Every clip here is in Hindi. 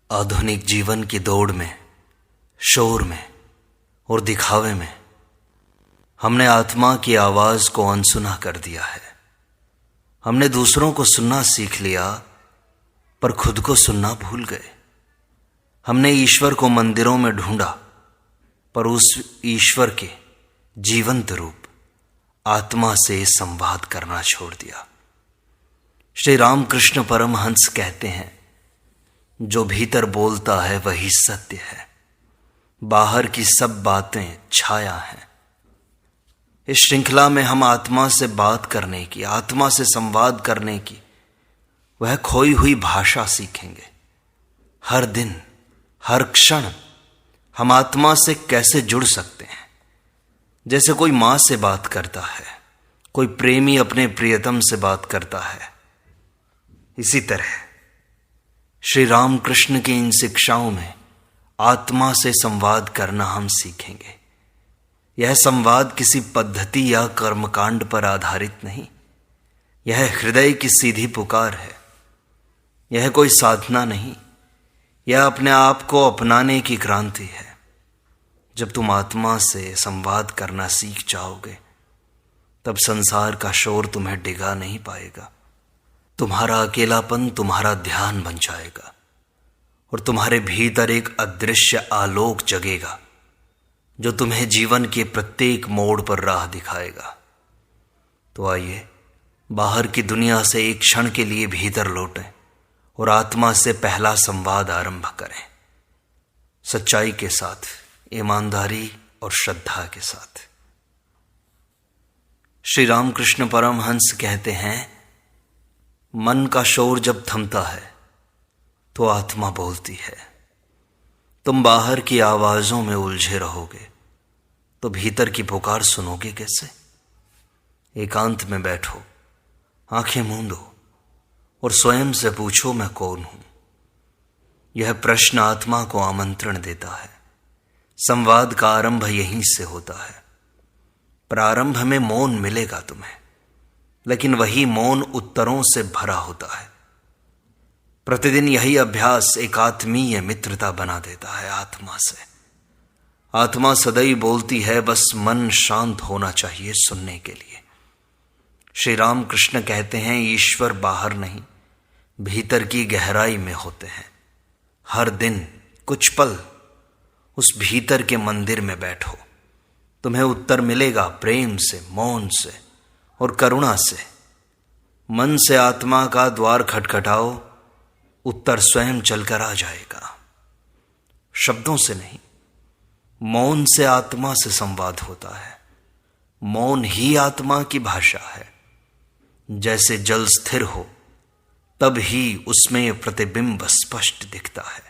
आधुनिक जीवन की दौड़ में, शोर में और दिखावे में हमने आत्मा की आवाज को अनसुना कर दिया है। हमने दूसरों को सुनना सीख लिया पर खुद को सुनना भूल गए। हमने ईश्वर को मंदिरों में ढूंढा पर उस ईश्वर के जीवंत रूप आत्मा से संवाद करना छोड़ दिया। श्री रामकृष्ण परमहंस कहते हैं, जो भीतर बोलता है वही सत्य है, बाहर की सब बातें छाया हैं। इस श्रृंखला में हम आत्मा से बात करने की, आत्मा से संवाद करने की वह खोई हुई भाषा सीखेंगे। हर दिन, हर क्षण हम आत्मा से कैसे जुड़ सकते हैं। जैसे कोई मां से बात करता है, कोई प्रेमी अपने प्रियतम से बात करता है, इसी तरह श्री रामकृष्ण की इन शिक्षाओं में आत्मा से संवाद करना हम सीखेंगे। यह संवाद किसी पद्धति या कर्मकांड पर आधारित नहीं, यह हृदय की सीधी पुकार है। यह कोई साधना नहीं, यह अपने आप को अपनाने की क्रांति है। जब तुम आत्मा से संवाद करना सीख जाओगे तब संसार का शोर तुम्हें डिगा नहीं पाएगा। तुम्हारा अकेलापन तुम्हारा ध्यान बन जाएगा और तुम्हारे भीतर एक अदृश्य आलोक जगेगा जो तुम्हें जीवन के प्रत्येक मोड़ पर राह दिखाएगा। तो आइए बाहर की दुनिया से एक क्षण के लिए भीतर लौटें और आत्मा से पहला संवाद आरंभ करें, सच्चाई के साथ, ईमानदारी और श्रद्धा के साथ। श्री रामकृष्ण परमहंस कहते हैं, मन का शोर जब थमता है तो आत्मा बोलती है। तुम बाहर की आवाजों में उलझे रहोगे तो भीतर की पुकार सुनोगे कैसे। एकांत में बैठो, आंखें मूंदो और स्वयं से पूछो, मैं कौन हूं। यह प्रश्न आत्मा को आमंत्रण देता है। संवाद का आरंभ यहीं से होता है। प्रारंभ में मौन मिलेगा तुम्हें, लेकिन वही मौन उत्तरों से भरा होता है। प्रतिदिन यही अभ्यास एकात्मीय मित्रता बना देता है आत्मा से। आत्मा सदैव बोलती है, बस मन शांत होना चाहिए सुनने के लिए। श्री रामकृष्ण कहते हैं, ईश्वर बाहर नहीं, भीतर की गहराई में होते हैं। हर दिन कुछ पल उस भीतर के मंदिर में बैठो, तुम्हें उत्तर मिलेगा प्रेम से, मौन से और करुणा से। मन से आत्मा का द्वार खटखटाओ, उत्तर स्वयं चलकर आ जाएगा। शब्दों से नहीं, मौन से आत्मा से संवाद होता है। मौन ही आत्मा की भाषा है। जैसे जल स्थिर हो तब ही उसमें प्रतिबिंब स्पष्ट दिखता है,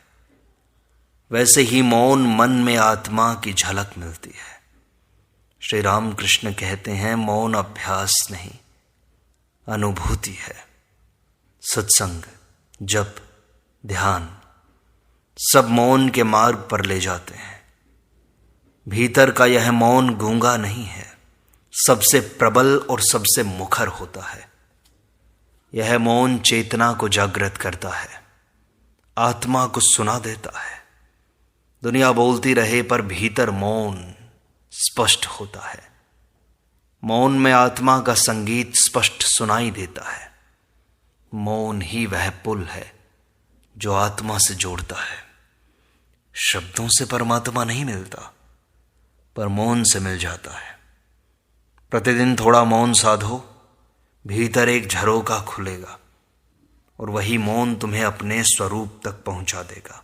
वैसे ही मौन मन में आत्मा की झलक मिलती है। श्री रामकृष्ण कहते हैं, मौन अभ्यास नहीं, अनुभूति है। सत्संग, जप, ध्यान सब मौन के मार्ग पर ले जाते हैं। भीतर का यह मौन गूंगा नहीं है, सबसे प्रबल और सबसे मुखर होता है। यह मौन चेतना को जागृत करता है, आत्मा को सुना देता है। दुनिया बोलती रहे पर भीतर मौन स्पष्ट होता है। मौन में आत्मा का संगीत स्पष्ट सुनाई देता है। मौन ही वह पुल है जो आत्मा से जोड़ता है। शब्दों से परमात्मा नहीं मिलता, पर मौन से मिल जाता है। प्रतिदिन थोड़ा मौन साधो, भीतर एक झरोका खुलेगा और वही मौन तुम्हें अपने स्वरूप तक पहुंचा देगा।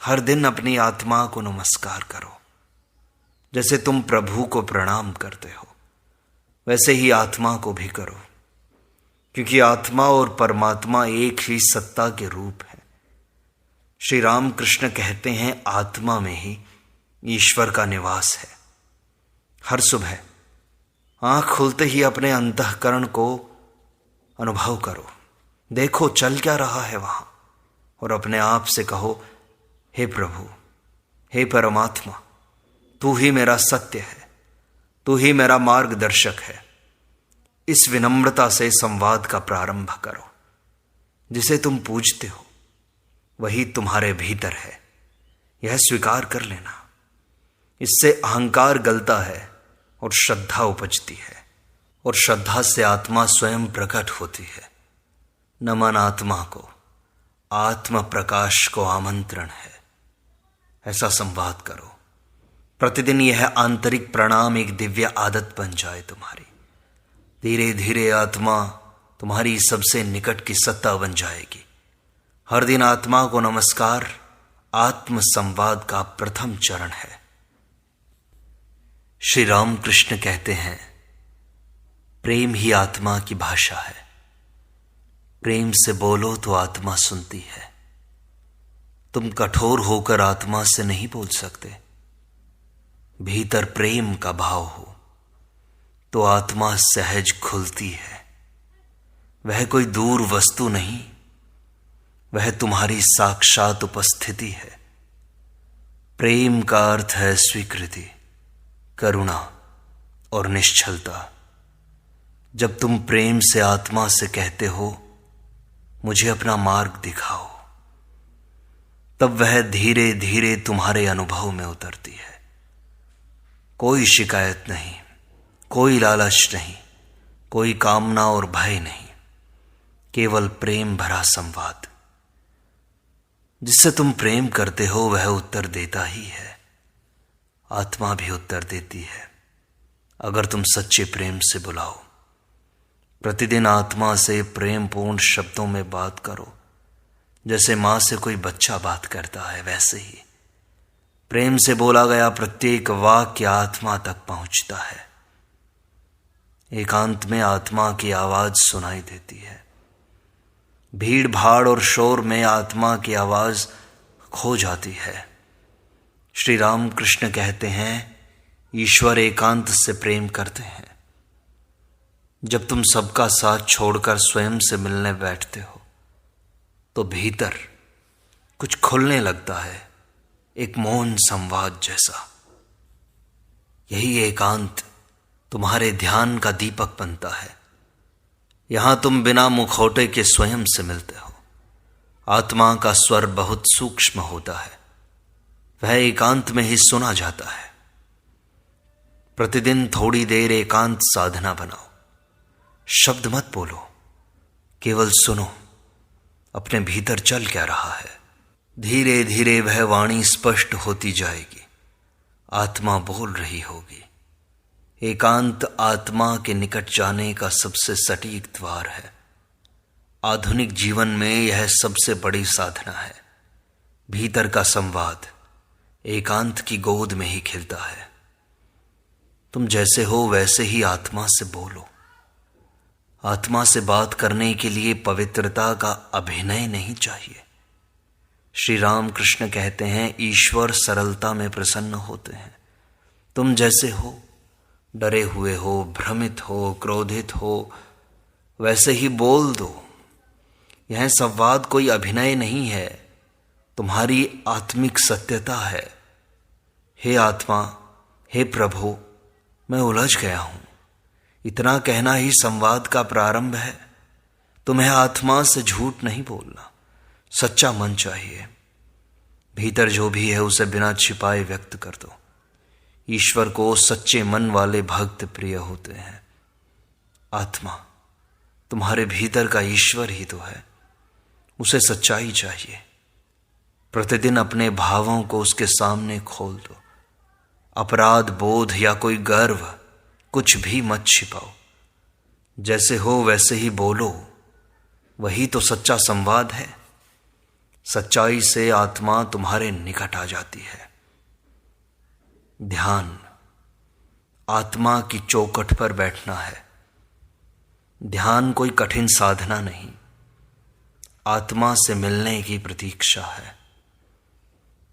हर दिन अपनी आत्मा को नमस्कार करो। जैसे तुम प्रभु को प्रणाम करते हो, वैसे ही आत्मा को भी करो, क्योंकि आत्मा और परमात्मा एक ही सत्ता के रूप है। श्री रामकृष्ण कहते हैं, आत्मा में ही ईश्वर का निवास है। हर सुबह आंख खुलते ही अपने अंतःकरण को अनुभव करो, देखो चल क्या रहा है वहां, और अपने आप से कहो, हे प्रभु, हे परमात्मा, तू ही मेरा सत्य है, तू ही मेरा मार्गदर्शक है। इस विनम्रता से संवाद का प्रारंभ करो। जिसे तुम पूजते हो वही तुम्हारे भीतर है, यह स्वीकार कर लेना। इससे अहंकार गलता है और श्रद्धा उपजती है, और श्रद्धा से आत्मा स्वयं प्रकट होती है। नमन आत्मा को, आत्म प्रकाश को आमंत्रण है। ऐसा संवाद करो। प्रतिदिन यह आंतरिक प्रणाम एक दिव्य आदत बन जाए तुम्हारी। धीरे धीरे आत्मा तुम्हारी सबसे निकट की सत्ता बन जाएगी। हर दिन आत्मा को नमस्कार आत्म संवाद का प्रथम चरण है। श्री राम कृष्ण कहते हैं, प्रेम ही आत्मा की भाषा है। प्रेम से बोलो तो आत्मा सुनती है। तुम कठोर होकर आत्मा से नहीं बोल सकते। भीतर प्रेम का भाव हो तो आत्मा सहज खुलती है। वह कोई दूर वस्तु नहीं, वह तुम्हारी साक्षात उपस्थिति है। प्रेम का अर्थ है स्वीकृति, करुणा और निश्चलता। जब तुम प्रेम से आत्मा से कहते हो, मुझे अपना मार्ग दिखाओ, तब वह धीरे धीरे तुम्हारे अनुभव में उतरती है। कोई शिकायत नहीं, कोई लालच नहीं, कोई कामना और भय नहीं, केवल प्रेम भरा संवाद। जिससे तुम प्रेम करते हो वह उत्तर देता ही है। आत्मा भी उत्तर देती है अगर तुम सच्चे प्रेम से बुलाओ। प्रतिदिन आत्मा से प्रेमपूर्ण शब्दों में बात करो। जैसे मां से कोई बच्चा बात करता है, वैसे ही प्रेम से बोला गया प्रत्येक वाक्य आत्मा तक पहुंचता है। एकांत में आत्मा की आवाज सुनाई देती है। भीड़ भाड़ और शोर में आत्मा की आवाज खो जाती है। श्री राम कृष्ण कहते हैं, ईश्वर एकांत से प्रेम करते हैं। जब तुम सबका साथ छोड़कर स्वयं से मिलने बैठते हो तो भीतर कुछ खुलने लगता है, एक मौन संवाद जैसा। यही एकांत तुम्हारे ध्यान का दीपक बनता है। यहां तुम बिना मुखौटे के स्वयं से मिलते हो। आत्मा का स्वर बहुत सूक्ष्म होता है, वह एकांत में ही सुना जाता है। प्रतिदिन थोड़ी देर एकांत साधना बनाओ। शब्द मत बोलो, केवल सुनो अपने भीतर चल क्या रहा है। धीरे धीरे वह वाणी स्पष्ट होती जाएगी। आत्मा बोल रही होगी। एकांत आत्मा के निकट जाने का सबसे सटीक द्वार है। आधुनिक जीवन में यह सबसे बड़ी साधना है। भीतर का संवाद एकांत की गोद में ही खिलता है। तुम जैसे हो वैसे ही आत्मा से बोलो। आत्मा से बात करने के लिए पवित्रता का अभिनय नहीं चाहिए। श्री राम कृष्ण कहते हैं, ईश्वर सरलता में प्रसन्न होते हैं। तुम जैसे हो, डरे हुए हो, भ्रमित हो, क्रोधित हो, वैसे ही बोल दो। यह संवाद कोई अभिनय नहीं है, तुम्हारी आत्मिक सत्यता है। हे आत्मा, हे प्रभु, मैं उलझ गया हूं। इतना कहना ही संवाद का प्रारंभ है। तुम्हें आत्मा से झूठ नहीं बोलना, सच्चा मन चाहिए। भीतर जो भी है उसे बिना छिपाए व्यक्त कर दो। ईश्वर को सच्चे मन वाले भक्त प्रिय होते हैं। आत्मा, तुम्हारे भीतर का ईश्वर ही तो है, उसे सच्चाई चाहिए। प्रतिदिन अपने भावों को उसके सामने खोल दो। अपराध बोध या कोई गर्व कुछ भी मत छिपाओ। जैसे हो वैसे ही बोलो, वही तो सच्चा संवाद है। सच्चाई से आत्मा तुम्हारे निकट आ जाती है। ध्यान आत्मा की चौखट पर बैठना है। ध्यान कोई कठिन साधना नहीं, आत्मा से मिलने की प्रतीक्षा है।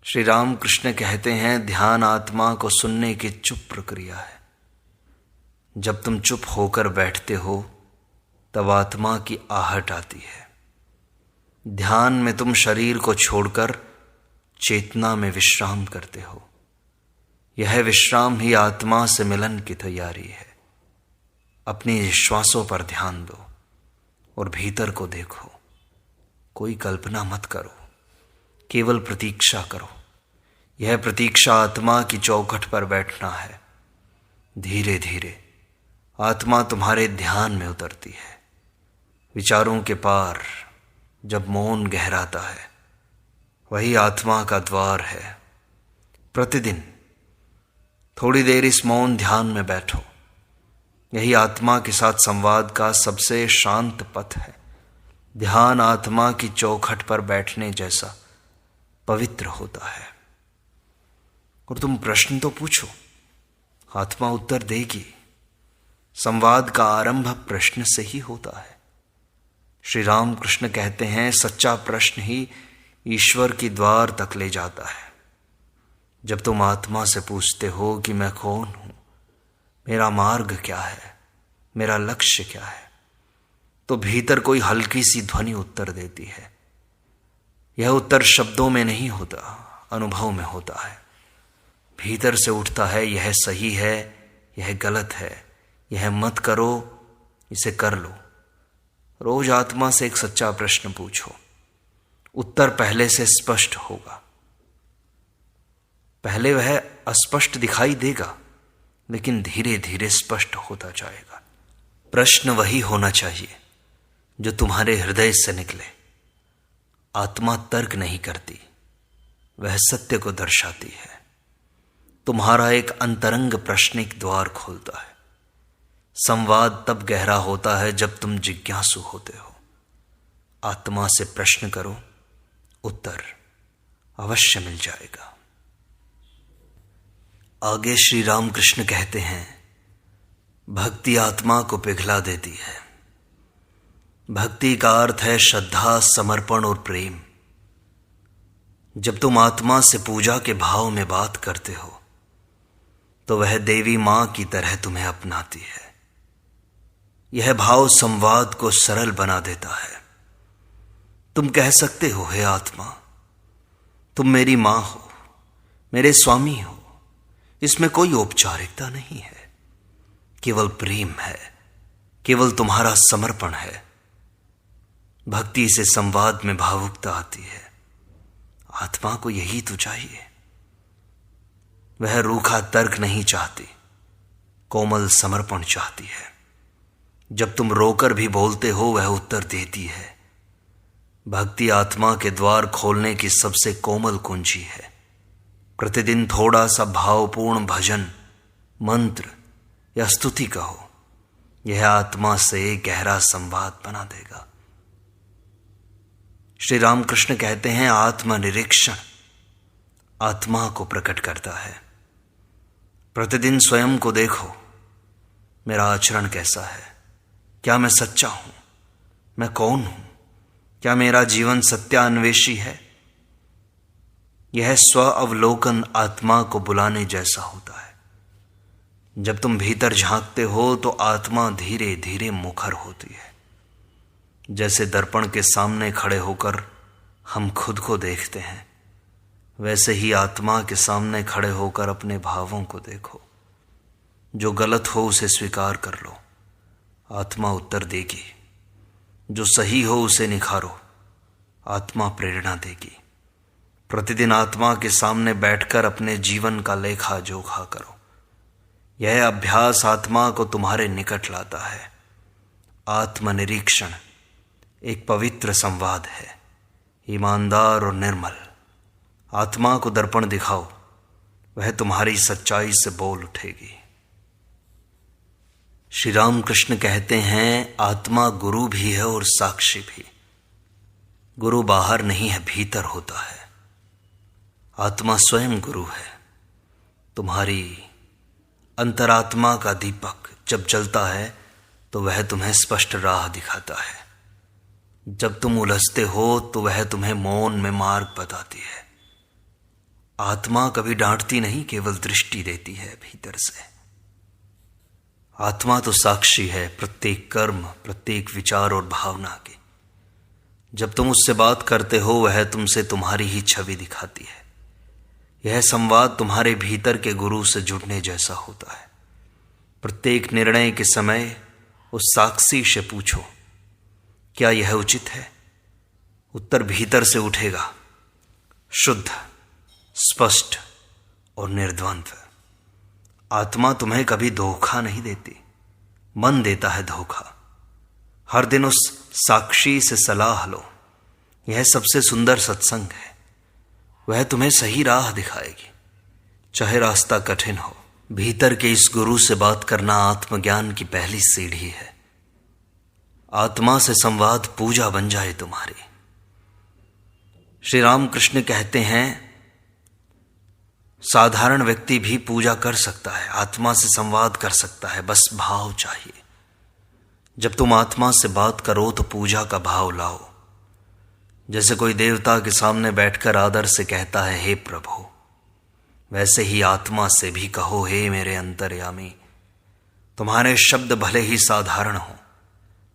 श्री राम कृष्ण कहते हैं, ध्यान आत्मा को सुनने की चुप प्रक्रिया है। जब तुम चुप होकर बैठते हो तब आत्मा की आहट आती है। ध्यान में तुम शरीर को छोड़कर चेतना में विश्राम करते हो। यह विश्राम ही आत्मा से मिलन की तैयारी है। अपनी श्वासों पर ध्यान दो और भीतर को देखो। कोई कल्पना मत करो, केवल प्रतीक्षा करो। यह प्रतीक्षा आत्मा की चौखट पर बैठना है। धीरे धीरे आत्मा तुम्हारे ध्यान में उतरती है। विचारों के पार जब मौन गहराता है, वही आत्मा का द्वार है। प्रतिदिन थोड़ी देर इस मौन ध्यान में बैठो। यही आत्मा के साथ संवाद का सबसे शांत पथ है। ध्यान आत्मा की चौखट पर बैठने जैसा पवित्र होता है। और तुम प्रश्न तो पूछो, आत्मा उत्तर देगी। संवाद का आरंभ प्रश्न से ही होता है। श्री राम कृष्ण कहते हैं, सच्चा प्रश्न ही ईश्वर की द्वार तक ले जाता है। जब तुम आत्मा से पूछते हो कि मैं कौन हूं, मेरा मार्ग क्या है, मेरा लक्ष्य क्या है, तो भीतर कोई हल्की सी ध्वनि उत्तर देती है। यह उत्तर शब्दों में नहीं होता, अनुभव में होता है। भीतर से उठता है, यह सही है, यह गलत है, यह मत करो, इसे कर लो। रोज आत्मा से एक सच्चा प्रश्न पूछो, उत्तर पहले से स्पष्ट होगा। पहले वह अस्पष्ट दिखाई देगा, लेकिन धीरे धीरे स्पष्ट होता जाएगा। प्रश्न वही होना चाहिए जो तुम्हारे हृदय से निकले। आत्मा तर्क नहीं करती, वह सत्य को दर्शाती है। तुम्हारा एक अंतरंग प्रश्न एक द्वार खोलता है। संवाद तब गहरा होता है जब तुम जिज्ञासु होते हो। आत्मा से प्रश्न करो, उत्तर अवश्य मिल जाएगा। आगे श्री राम कृष्ण कहते हैं, भक्ति आत्मा को पिघला देती है। भक्ति का अर्थ है श्रद्धा, समर्पण और प्रेम। जब तुम आत्मा से पूजा के भाव में बात करते हो, तो वह देवी मां की तरह तुम्हें अपनाती है। यह भाव संवाद को सरल बना देता है। तुम कह सकते हो, हे आत्मा, तुम मेरी मां हो, मेरे स्वामी हो। इसमें कोई औपचारिकता नहीं है, केवल प्रेम है, केवल तुम्हारा समर्पण है। भक्ति से संवाद में भावुकता आती है। आत्मा को यही तो चाहिए। वह रूखा तर्क नहीं चाहती, कोमल समर्पण चाहती है। जब तुम रोकर भी बोलते हो, वह उत्तर देती है। भक्ति आत्मा के द्वार खोलने की सबसे कोमल कुंजी है। प्रतिदिन थोड़ा सा भावपूर्ण भजन, मंत्र या स्तुति कहो, यह आत्मा से गहरा संवाद बना देगा। श्री रामकृष्ण कहते हैं, आत्मनिरीक्षण आत्मा को प्रकट करता है। प्रतिदिन स्वयं को देखो, मेरा आचरण कैसा है, क्या मैं सच्चा हूं, मैं कौन हूं, क्या मेरा जीवन सत्यान्वेषी है। यह स्व अवलोकन आत्मा को बुलाने जैसा होता है। जब तुम भीतर झांकते हो, तो आत्मा धीरे धीरे मुखर होती है। जैसे दर्पण के सामने खड़े होकर हम खुद को देखते हैं, वैसे ही आत्मा के सामने खड़े होकर अपने भावों को देखो। जो गलत हो उसे स्वीकार कर लो, आत्मा उत्तर देगी। जो सही हो उसे निखारो, आत्मा प्रेरणा देगी। प्रतिदिन आत्मा के सामने बैठकर अपने जीवन का लेखा जोखा करो। यह अभ्यास आत्मा को तुम्हारे निकट लाता है। आत्मनिरीक्षण एक पवित्र संवाद है, ईमानदार और निर्मल। आत्मा को दर्पण दिखाओ, वह तुम्हारी सच्चाई से बोल उठेगी। श्री राम कृष्ण कहते हैं, आत्मा गुरु भी है और साक्षी भी। गुरु बाहर नहीं है, भीतर होता है। आत्मा स्वयं गुरु है। तुम्हारी अंतरात्मा का दीपक जब जलता है, तो वह तुम्हें स्पष्ट राह दिखाता है। जब तुम उलझते हो, तो वह तुम्हें मौन में मार्ग बताती है। आत्मा कभी डांटती नहीं, केवल दृष्टि देती है भीतर से। आत्मा तो साक्षी है प्रत्येक कर्म, प्रत्येक विचार और भावना की। जब तुम उससे बात करते हो, वह तुमसे तुम्हारी ही छवि दिखाती है। यह संवाद तुम्हारे भीतर के गुरु से जुड़ने जैसा होता है। प्रत्येक निर्णय के समय उस साक्षी से पूछो, क्या यह उचित है? उत्तर भीतर से उठेगा। शुद्ध, स्पष्ट और निर्द्वंद्व। आत्मा तुम्हें कभी धोखा नहीं देती, मन देता है धोखा। हर दिन उस साक्षी से सलाह लो, यह सबसे सुंदर सत्संग है। वह तुम्हें सही राह दिखाएगी, चाहे रास्ता कठिन हो। भीतर के इस गुरु से बात करना आत्मज्ञान की पहली सीढ़ी है। आत्मा से संवाद पूजा बन जाए तुम्हारी। श्री रामकृष्ण कहते हैं, साधारण व्यक्ति भी पूजा कर सकता है, आत्मा से संवाद कर सकता है, बस भाव चाहिए। जब तुम आत्मा से बात करो तो पूजा का भाव लाओ। जैसे कोई देवता के सामने बैठकर आदर से कहता है, हे प्रभु, वैसे ही आत्मा से भी कहो, हे मेरे अंतर्यामी। तुम्हारे शब्द भले ही साधारण हो,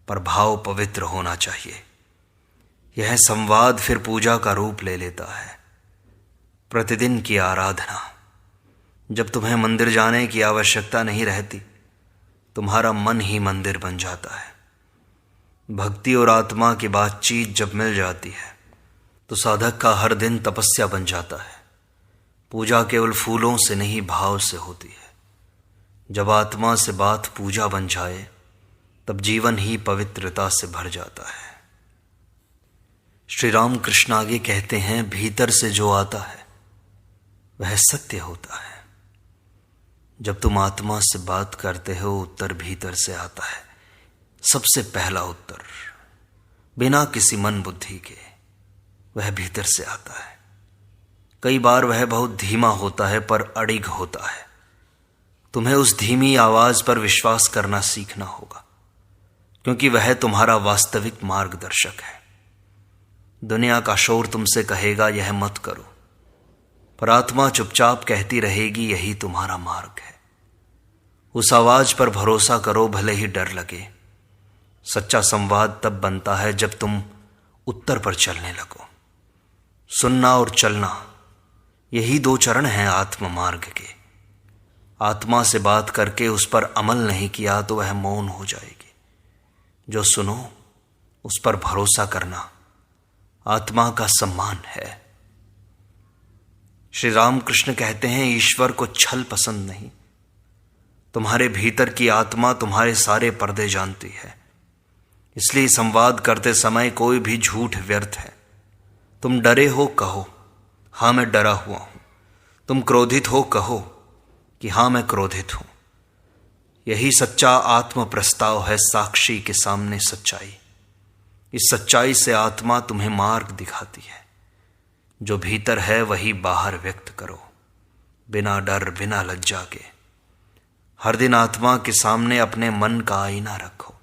पर भाव पवित्र होना चाहिए। यह संवाद फिर पूजा का रूप ले लेता है, प्रतिदिन की आराधना। जब तुम्हें मंदिर जाने की आवश्यकता नहीं रहती, तुम्हारा मन ही मंदिर बन जाता है। भक्ति और आत्मा की बातचीत जब मिल जाती है तो साधक का हर दिन तपस्या बन जाता है। पूजा केवल फूलों से नहीं, भाव से होती है। जब आत्मा से बात पूजा बन जाए तब जीवन ही पवित्रता से भर जाता है। श्री राम कृष्ण आगे कहते हैं, भीतर से जो आता है वह सत्य होता है। जब तुम आत्मा से बात करते हो, उत्तर भीतर से आता है। सबसे पहला उत्तर, बिना किसी मन बुद्धि के, वह भीतर से आता है। कई बार वह बहुत धीमा होता है, पर अडिग होता है। तुम्हें उस धीमी आवाज पर विश्वास करना सीखना होगा, क्योंकि वह तुम्हारा वास्तविक मार्गदर्शक है। दुनिया का शोर तुमसे कहेगा, यह मत करो, पर आत्मा चुपचाप कहती रहेगी, यही तुम्हारा मार्ग है। उस आवाज पर भरोसा करो, भले ही डर लगे। सच्चा संवाद तब बनता है जब तुम उत्तर पर चलने लगो। सुनना और चलना, यही दो चरण हैं आत्म मार्ग के। आत्मा से बात करके उस पर अमल नहीं किया तो वह मौन हो जाएगी। जो सुनो उस पर भरोसा करना आत्मा का सम्मान है। श्री रामकृष्ण कहते हैं, ईश्वर को छल पसंद नहीं। तुम्हारे भीतर की आत्मा तुम्हारे सारे पर्दे जानती है, इसलिए संवाद करते समय कोई भी झूठ व्यर्थ है। तुम डरे हो, कहो, हाँ मैं डरा हुआ हूं। तुम क्रोधित हो, कहो कि हाँ मैं क्रोधित हूं। यही सच्चा आत्म प्रस्ताव है, साक्षी के सामने सच्चाई। इस सच्चाई से आत्मा तुम्हें मार्ग दिखाती है। जो भीतर है वही बाहर व्यक्त करो, बिना डर, बिना लज्जा के। हर दिन आत्मा के सामने अपने मन का आईना रखो,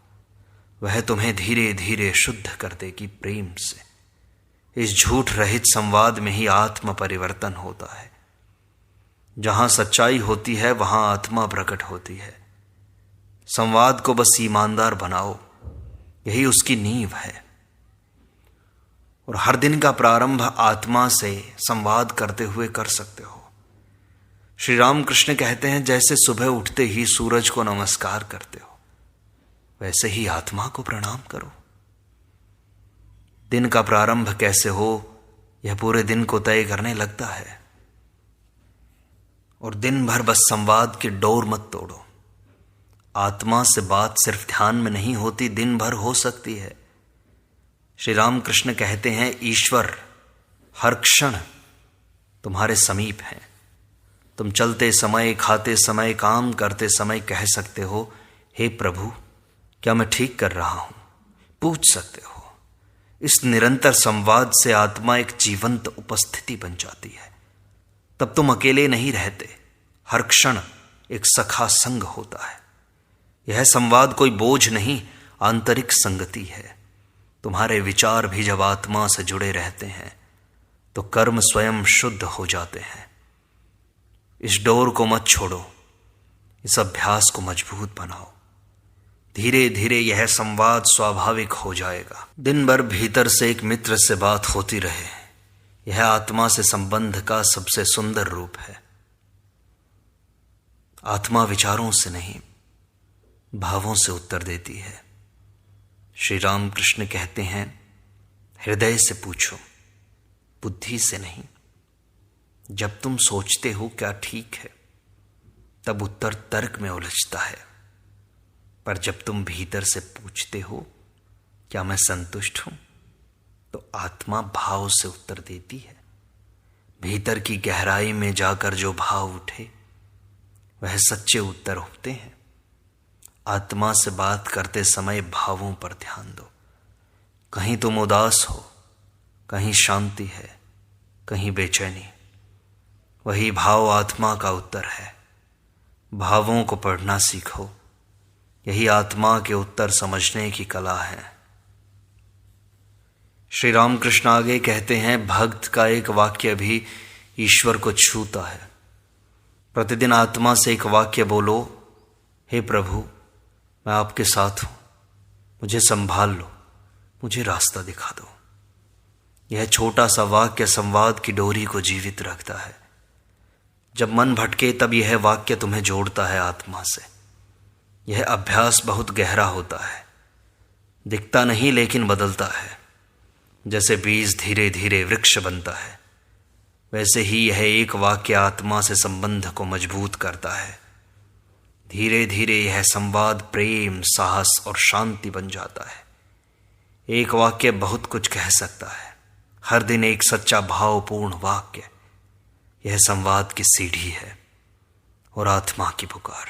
वह तुम्हें धीरे धीरे शुद्ध कर देगी प्रेम से। इस झूठ रहित संवाद में ही आत्म परिवर्तन होता है। जहां सच्चाई होती है वहां आत्मा प्रकट होती है। संवाद को बस ईमानदार बनाओ, यही उसकी नींव है। और हर दिन का प्रारंभ आत्मा से संवाद करते हुए कर सकते हो। श्री रामकृष्ण कहते हैं, जैसे सुबह उठते ही सूरज को नमस्कार करते हो, वैसे ही आत्मा को प्रणाम करो। दिन का प्रारंभ कैसे हो, यह पूरे दिन को तय करने लगता है। और दिन भर बस संवाद की डोर मत तोड़ो। आत्मा से बात सिर्फ ध्यान में नहीं होती, दिन भर हो सकती है। श्री रामकृष्ण कहते हैं, ईश्वर हर क्षण तुम्हारे समीप है। तुम चलते समय, खाते समय, काम करते समय कह सकते हो, हे प्रभु, क्या मैं ठीक कर रहा हूं? पूछ सकते हो। इस निरंतर संवाद से आत्मा एक जीवंत उपस्थिति बन जाती है। तब तुम अकेले नहीं रहते, हर क्षण एक सखा संग होता है। यह संवाद कोई बोझ नहीं, आंतरिक संगति है। तुम्हारे विचार भी जब आत्मा से जुड़े रहते हैं तो कर्म स्वयं शुद्ध हो जाते हैं। इस डोर को मत छोड़ो, इस अभ्यास को मजबूत बनाओ। धीरे धीरे यह संवाद स्वाभाविक हो जाएगा। दिन भर भीतर से एक मित्र से बात होती रहे, यह आत्मा से संबंध का सबसे सुंदर रूप है। आत्मा विचारों से नहीं, भावों से उत्तर देती है। श्री रामकृष्ण कहते हैं, हृदय से पूछो, बुद्धि से नहीं। जब तुम सोचते हो क्या ठीक है, तब उत्तर तर्क में उलझता है। पर जब तुम भीतर से पूछते हो क्या मैं संतुष्ट हूं, तो आत्मा भाव से उत्तर देती है। भीतर की गहराई में जाकर जो भाव उठे वह सच्चे उत्तर होते हैं। आत्मा से बात करते समय भावों पर ध्यान दो। कहीं तुम उदास हो, कहीं शांति है, कहीं बेचैनी। वही भाव आत्मा का उत्तर है। भावों को पढ़ना सीखो, यही आत्मा के उत्तर समझने की कला है। श्री रामकृष्ण आगे कहते हैं, भक्त का एक वाक्य भी ईश्वर को छूता है। प्रतिदिन आत्मा से एक वाक्य बोलो, हे प्रभु, मैं आपके साथ हूं, मुझे संभाल लो, मुझे रास्ता दिखा दो। यह छोटा सा वाक्य संवाद की डोरी को जीवित रखता है। जब मन भटके तब यह वाक्य तुम्हें जोड़ता है आत्मा से। यह अभ्यास बहुत गहरा होता है, दिखता नहीं लेकिन बदलता है। जैसे बीज धीरे धीरे वृक्ष बनता है, वैसे ही यह एक वाक्य आत्मा से संबंध को मजबूत करता है। धीरे धीरे यह संवाद प्रेम, साहस और शांति बन जाता है। एक वाक्य बहुत कुछ कह सकता है। हर दिन एक सच्चा भावपूर्ण वाक्य, यह संवाद की सीढ़ी है और आत्मा की पुकार।